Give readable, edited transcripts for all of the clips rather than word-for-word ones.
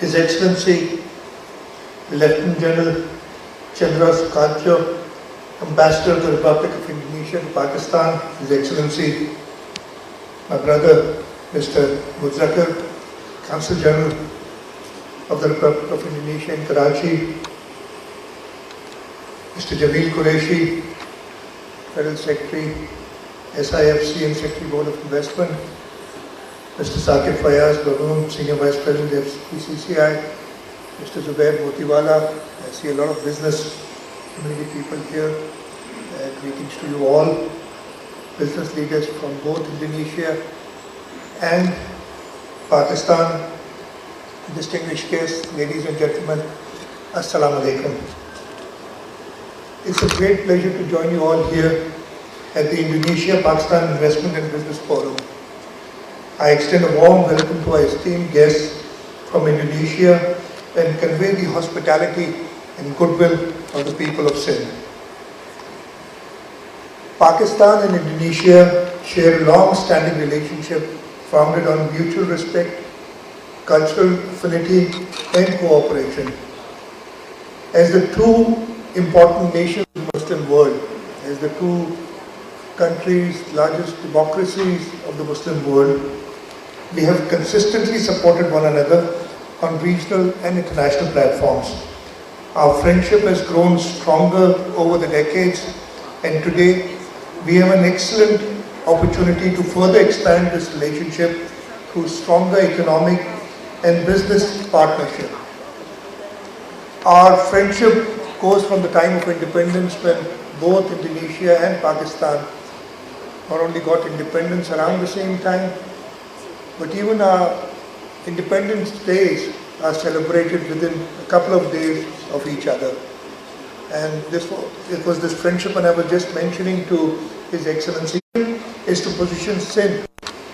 His Excellency Lieutenant General Chandra Sukatjo, Ambassador of the Republic of Indonesia to Pakistan, His Excellency my brother Mr. Muzakkar, Consul General of the Republic of Indonesia in Karachi, Mr. Jamil Qureshi, Federal Secretary, SIFC and Secretary Board of Investment, Mr. Saqib Fayaz Baroon, Senior Vice President of BCCI, Mr. Zubair Motiwala. I see a lot of business community people here. Greetings to you all, business leaders from both Indonesia and Pakistan. Distinguished guests, ladies and gentlemen, Assalamu Alaikum. It's a great pleasure to join you all here at the Indonesia-Pakistan Investment and Business Forum. I extend a warm welcome to our esteemed guests from Indonesia and convey the hospitality and goodwill of the people of Sindh. Pakistan and Indonesia share a long-standing relationship founded on mutual respect, cultural affinity and cooperation. As the two important nations in the Muslim world, as the two countries, largest democracies of the Muslim world, we have consistently supported one another on regional and international platforms. Our friendship has grown stronger over the decades, and today we have an excellent opportunity to further expand this relationship through stronger economic and business partnership. Our friendship goes from the time of independence when both Indonesia and Pakistan not only got independence around the same time, but even our independence days are celebrated within a couple of days of each other. And it was this friendship, and I was just mentioning to His Excellency, is to position Sindh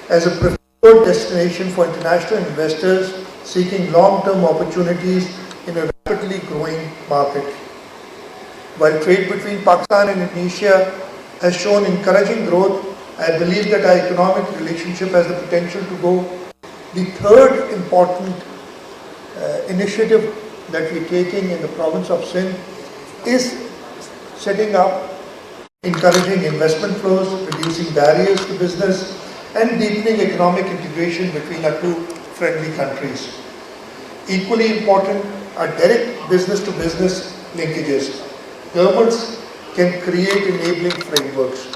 as a preferred destination for international investors seeking long-term opportunities in a rapidly growing market. While trade between Pakistan and Indonesia has shown encouraging growth, I believe that our economic relationship has the potential to go. The third important initiative that we're taking in the province of Sindh is setting up, encouraging investment flows, reducing barriers to business, and deepening economic integration between our two friendly countries. Equally important are direct business-to-business linkages. Governments can create enabling frameworks.